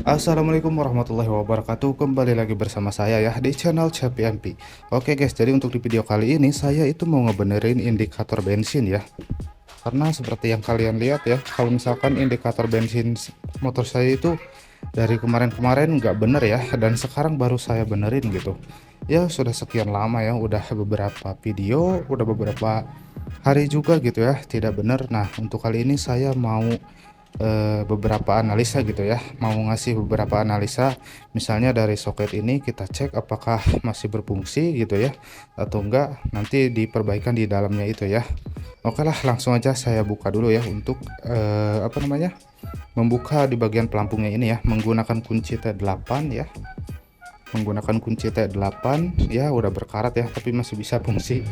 Assalamualaikum warahmatullahi wabarakatuh. Kembali lagi bersama saya ya di channel CPMP. Oke guys, jadi untuk di video kali ini saya itu mau ngebenerin indikator bensin ya. Karena seperti yang kalian lihat ya, kalau misalkan indikator bensin motor saya itu dari kemarin-kemarin nggak bener ya, dan sekarang baru saya benerin gitu. Ya sudah sekian lama ya, udah beberapa video, udah beberapa hari juga gitu ya, tidak bener. Nah untuk kali ini saya mau beberapa analisa gitu ya, mau ngasih beberapa analisa. Misalnya dari soket ini kita cek apakah masih berfungsi gitu ya atau enggak, nanti diperbaikan di dalamnya itu ya. Oke lah, langsung aja saya buka dulu ya untuk membuka di bagian pelampungnya ini ya, menggunakan kunci T8 ya. Menggunakan kunci T8 ya, udah berkarat ya tapi masih bisa fungsi.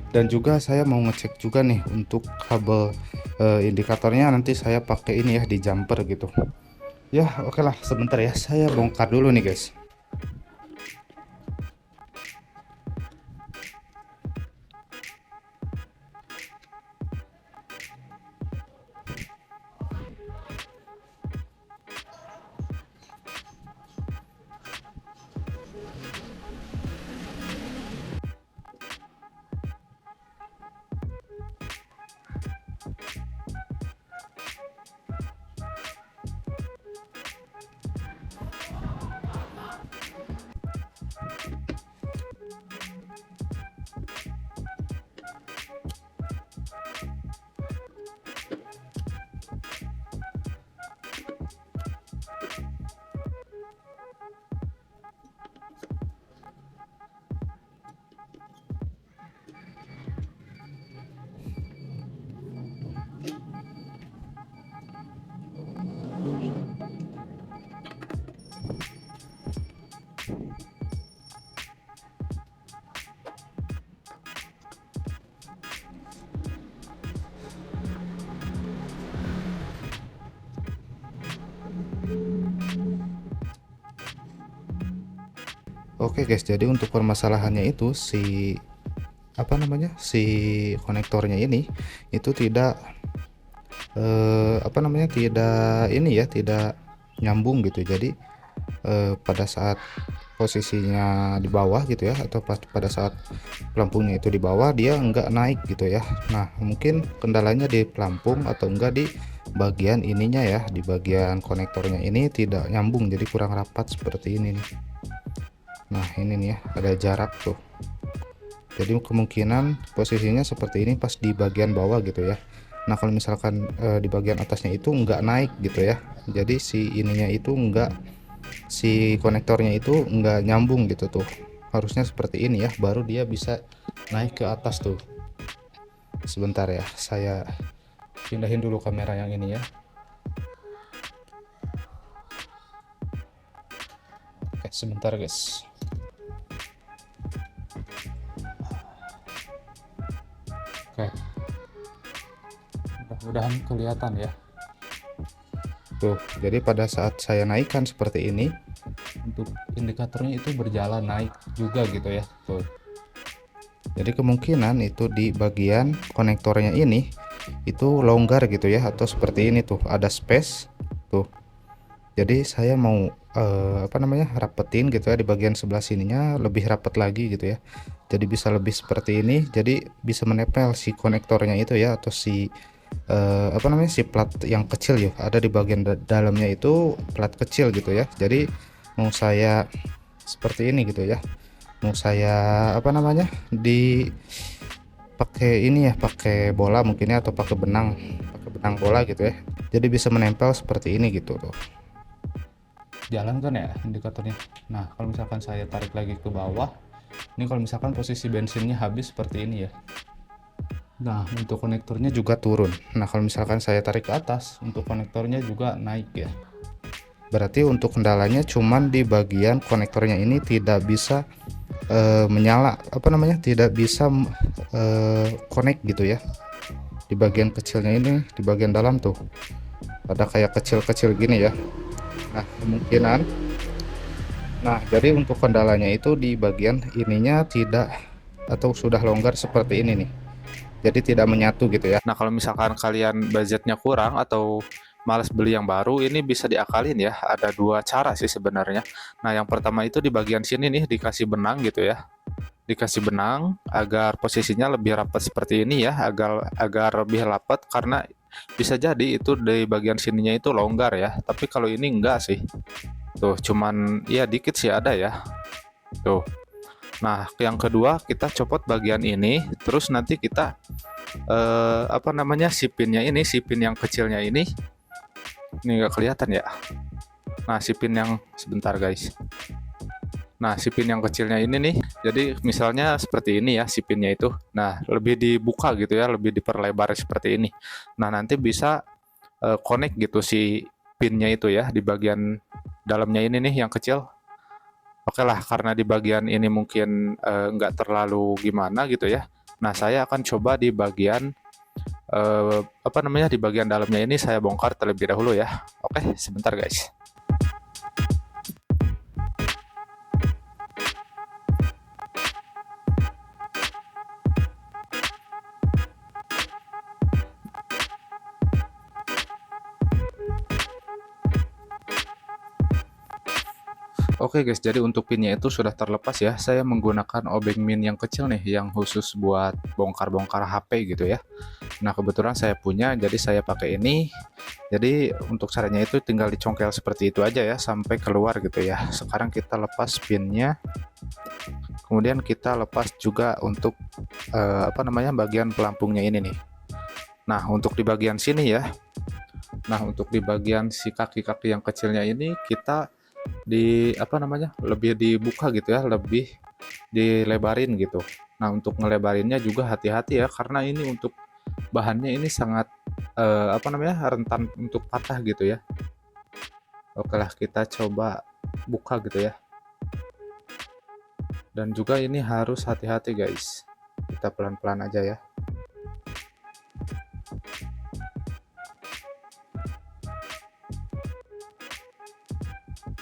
Dan juga saya mau ngecek juga nih untuk kabel indikatornya, nanti saya pakai ini ya di jumper gitu ya. Oke lah, sebentar ya, saya bongkar dulu nih guys. Oke guys, jadi untuk permasalahannya itu si konektornya ini itu tidak tidak ini ya, tidak nyambung gitu. Jadi pada saat posisinya di bawah gitu ya, atau pada saat pelampungnya itu di bawah, dia enggak naik gitu ya. Nah mungkin kendalanya di pelampung atau enggak di bagian ininya ya, di bagian konektornya ini tidak nyambung, jadi kurang rapat seperti ini nih. Nah ini nih ya, ada jarak tuh, jadi kemungkinan posisinya seperti ini pas di bagian bawah gitu ya. Nah kalau misalkan di bagian atasnya itu enggak naik gitu ya, jadi si ininya itu enggak, si konektornya itu enggak nyambung gitu tuh. Harusnya seperti ini ya, baru dia bisa naik ke atas tuh. Sebentar ya, saya pindahin dulu kamera yang ini ya. Oke sebentar guys. Oke, mudah-mudahan kelihatan ya. Tuh, jadi pada saat saya naikkan seperti ini, untuk indikatornya itu berjalan naik juga gitu ya. Tuh. Jadi kemungkinan itu di bagian konektornya ini itu longgar gitu ya, atau seperti ini tuh ada space tuh. Jadi saya mau rapetin gitu ya, di bagian sebelah sininya lebih rapat lagi gitu ya. Jadi bisa lebih seperti ini, jadi bisa menempel si konektornya itu ya, atau si si plat yang kecil ya, ada di bagian dalamnya itu plat kecil gitu ya. Jadi mau saya seperti ini gitu ya, mau saya di pakai ini ya, pakai bola mungkin ya, atau pakai benang bola gitu ya, jadi bisa menempel seperti ini gitu tuh. Jalan kan ya indikatornya. Nah kalau misalkan saya tarik lagi ke bawah, ini kalau misalkan posisi bensinnya habis seperti ini ya. Nah untuk konektornya juga turun. Nah kalau misalkan saya tarik ke atas, untuk konektornya juga naik ya. Berarti untuk kendalanya cuman di bagian konektornya ini tidak bisa menyala, tidak bisa connect gitu ya. Di bagian kecilnya ini, di bagian dalam tuh ada kayak kecil-kecil gini ya. Nah kemungkinan, nah jadi untuk kendalanya itu di bagian ininya tidak, atau sudah longgar seperti ini nih, jadi tidak menyatu gitu ya. Nah kalau misalkan kalian budgetnya kurang atau malas beli yang baru, ini bisa diakalin ya. Ada dua cara sih sebenarnya. Nah, yang pertama itu di bagian sini nih dikasih benang gitu ya. Dikasih benang agar posisinya lebih rapat seperti ini ya, agar agar lebih rapat karena bisa jadi itu di bagian sininya itu longgar ya. Tapi kalau ini enggak sih. Tuh, cuman ya dikit sih ada ya. Tuh. Nah, yang kedua kita copot bagian ini, terus nanti kita apa namanya, sipinnya ini, sipin yang kecilnya ini nggak kelihatan ya. Nah, sipin yang sebentar guys. Nah, sipin yang kecilnya ini nih, jadi misalnya seperti ini ya sipinnya itu. Nah, lebih dibuka gitu ya, lebih diperlebar seperti ini. Nah, nanti bisa connect gitu si pinnya itu ya di bagian dalamnya ini nih yang kecil. Oke lah, karena di bagian ini mungkin nggak terlalu gimana gitu ya. Nah, saya akan coba di bagian apa namanya, di bagian dalamnya ini saya bongkar terlebih dahulu ya. Oke, sebentar guys. Oke guys, jadi untuk pinnya itu sudah terlepas ya. Saya menggunakan obeng min yang kecil nih, yang khusus buat bongkar-bongkar HP gitu ya. Nah, kebetulan saya punya, jadi saya pakai ini. Jadi untuk caranya itu tinggal dicongkel seperti itu aja ya, sampai keluar gitu ya. Sekarang kita lepas pinnya. Kemudian kita lepas juga untuk apa namanya, bagian pelampungnya ini nih. Nah, untuk di bagian sini ya. Nah, untuk di bagian si kaki-kaki yang kecilnya ini kita di apa namanya, lebih dibuka gitu ya, lebih dilebarin gitu. Nah, untuk ngelebarinnya juga hati-hati ya, karena ini untuk bahannya ini sangat apa namanya, rentan untuk patah gitu ya. Oke lah, kita coba buka gitu ya. Dan juga ini harus hati-hati guys, kita pelan-pelan aja ya.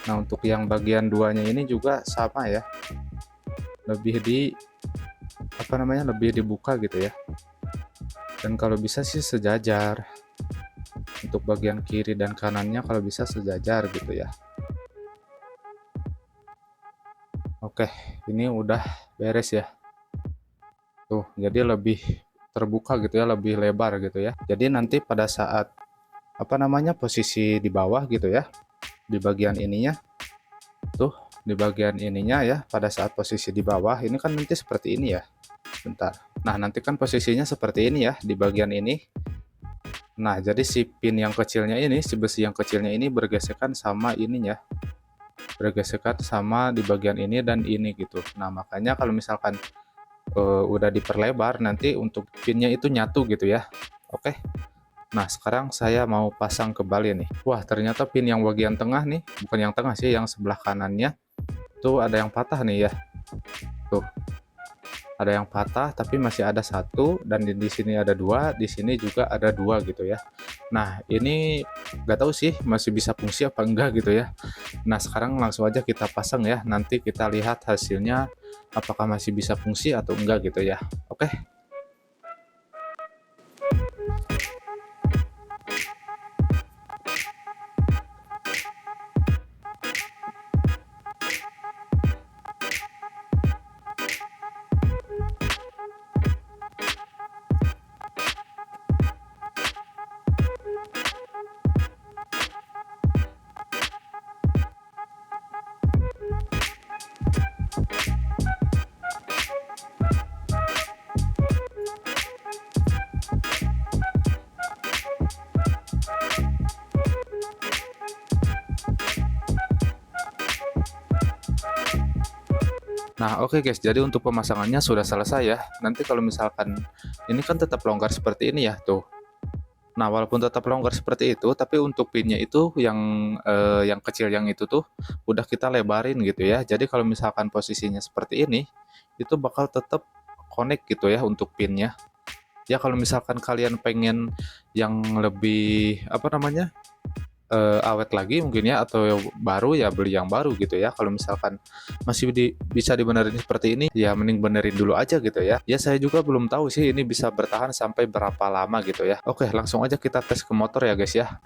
Nah, untuk yang bagian duanya ini juga sama ya, lebih di apa namanya, lebih dibuka gitu ya. Dan kalau bisa sih sejajar, untuk bagian kiri dan kanannya kalau bisa sejajar gitu ya. Oke, ini udah beres ya. Tuh, jadi lebih terbuka gitu ya, lebih lebar gitu ya. Jadi nanti pada saat apa namanya, posisi di bawah gitu ya, di bagian ininya, tuh di bagian ininya ya, pada saat posisi di bawah ini kan nanti seperti ini ya. Bentar. Nah, nanti kan posisinya seperti ini ya, di bagian ini. Nah, jadi si pin yang kecilnya ini, si besi yang kecilnya ini bergesekan sama ininya, bergesekan sama di bagian ini dan ini gitu. Nah, makanya kalau misalkan udah diperlebar, nanti untuk pinnya itu nyatu gitu ya. Oke. Nah, sekarang saya mau pasang kembali nih. Wah, ternyata pin yang bagian tengah nih, bukan yang tengah sih, yang sebelah kanannya tuh ada yang patah nih ya. Tuh, ada yang patah, tapi masih ada satu, dan di sini ada dua, di sini juga ada dua gitu ya. Nah, ini nggak tahu sih masih bisa fungsi apa enggak gitu ya. Nah, sekarang langsung aja kita pasang ya. Nanti kita lihat hasilnya apakah masih bisa fungsi atau enggak gitu ya. Oke. Nah, oke guys, jadi untuk pemasangannya sudah selesai ya. Nanti kalau misalkan ini kan tetap longgar seperti ini ya, tuh. Nah, walaupun tetap longgar seperti itu, tapi untuk pinnya itu yang kecil yang itu tuh udah kita lebarin gitu ya. Jadi kalau misalkan posisinya seperti ini, itu bakal tetap connect gitu ya untuk pinnya. Ya kalau misalkan kalian pengen yang lebih apa namanya, awet lagi mungkin ya, atau baru ya beli yang baru gitu ya. Kalau misalkan masih bisa dibenerin seperti ini, ya mending benerin dulu aja gitu ya. Ya saya juga belum tahu sih ini bisa bertahan sampai berapa lama gitu ya. Oke, langsung aja kita tes ke motor ya guys ya.